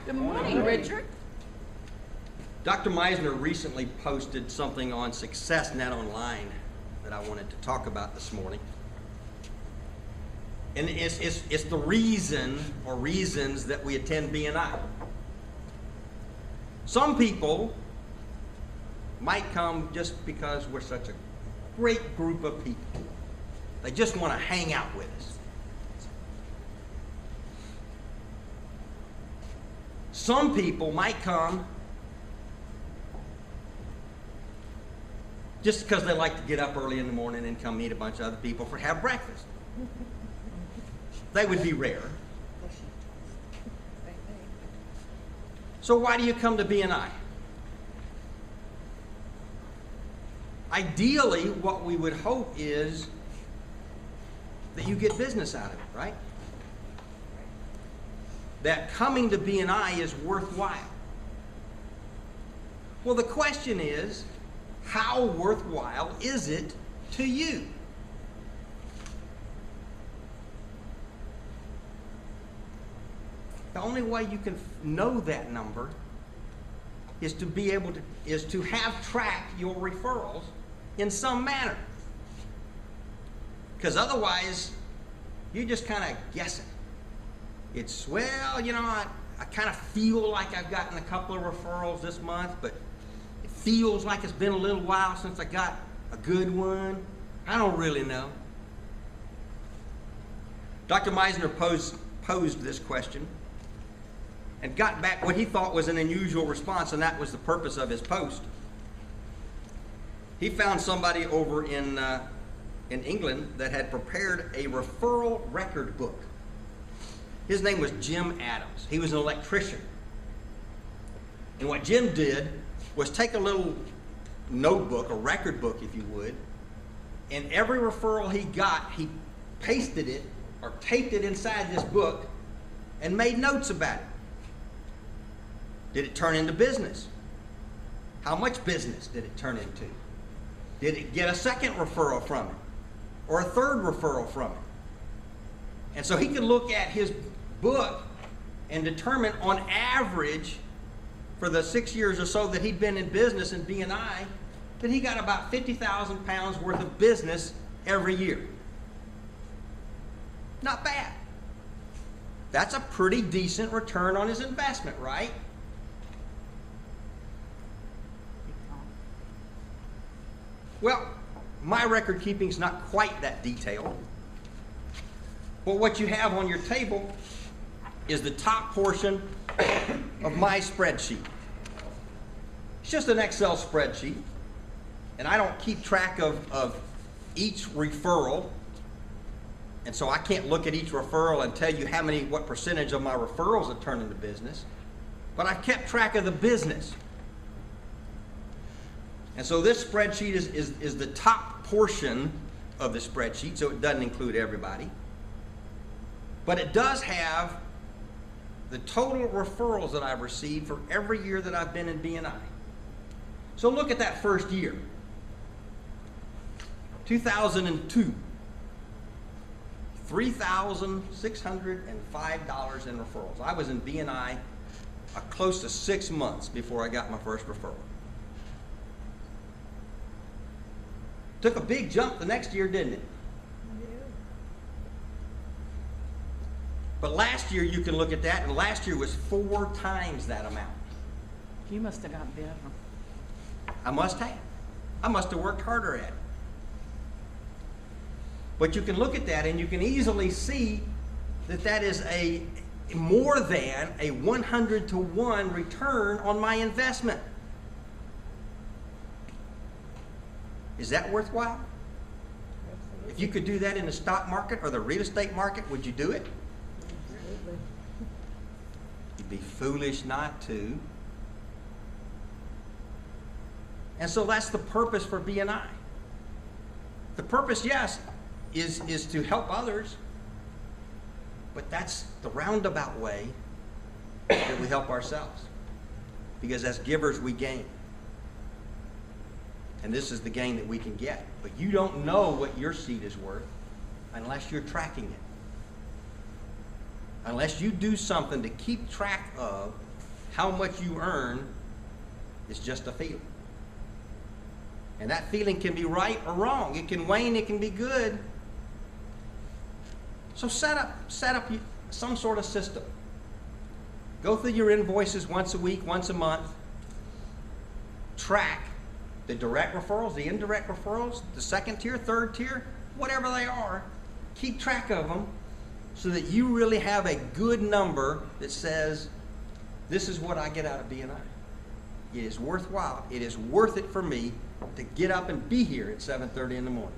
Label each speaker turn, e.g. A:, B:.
A: Good morning, Richard.
B: Dr. Meisner recently posted something on SuccessNet Online that I wanted to talk about this morning. And it's the reason or reasons that we attend BNI. Some people might come just because we're such a great group of people. They just want to hang out with us. Some people might come just because they like to get up early in the morning and come meet a bunch of other people for have breakfast. They would be rare. So why do you come to BNI? Ideally, what we would hope is that you get business out of it, right? That coming to BNI is worthwhile. Well, the question is, how worthwhile is it to you? The only way you can know that number is to be able to have tracked your referrals in some manner. Because otherwise, you're just kind of guessing. It's, well, you know, I kind of feel like I've gotten a couple of referrals this month, but it feels like it's been a little while since I got a good one. I don't really know. Dr. Meisner posed this question and got back what he thought was an unusual response, and that was the purpose of his post. He found somebody over in England that had prepared a referral record book. His name was Jim Adams. He was an electrician. And what Jim did was take a little notebook, a record book if you would, and every referral he got, he pasted it or taped it inside this book and made notes about it. Did it turn into business? How much business did it turn into? Did it get a second referral from it? Or a third referral from it? And so he could look at his book and determine on average for the 6 years or so that he'd been in business in BNI that he got about 50,000 pounds worth of business every year. Not bad. That's a pretty decent return on his investment, right? Well, my record keeping's not quite that detailed. But what you have on your table is the top portion of my spreadsheet. It's just an Excel spreadsheet, and I don't keep track of each referral, and so I can't look at each referral and tell you what percentage of my referrals have turned into business, but I've kept track of the business. And so this spreadsheet is the top portion of the spreadsheet, so it doesn't include everybody. But it does have the total referrals that I've received for every year that I've been in BNI. So look at that first year. 2002. $3,605 in referrals. I was in BNI close to 6 months before I got my first referral. Took a big jump the next year, didn't it? But last year, you can look at that, and last year was 4 times that amount.
A: You must have got better.
B: I must have. I must have worked harder at it. But you can look at that, and you can easily see that that is more than a 100-to-1 return on my investment. Is that worthwhile? Absolutely. If you could do that in the stock market or the real estate market, would you do it? You'd be foolish not to. And so that's the purpose for BNI. The purpose, yes, is to help others, but that's the roundabout way that we help ourselves. Because as givers, we gain. And this is the gain that we can get. But you don't know what your seed is worth unless you're tracking it. Unless you do something to keep track of how much you earn is just a feeling. And that feeling can be right or wrong. It can wane, it can be good. So set up some sort of system. Go through your invoices once a week, once a month. Track the direct referrals, the indirect referrals, the second tier, third tier, whatever they are. Keep track of them so that you really have a good number that says, this is what I get out of BNI. It is worthwhile. It is worth it for me to get up and be here at 7:30 in the morning.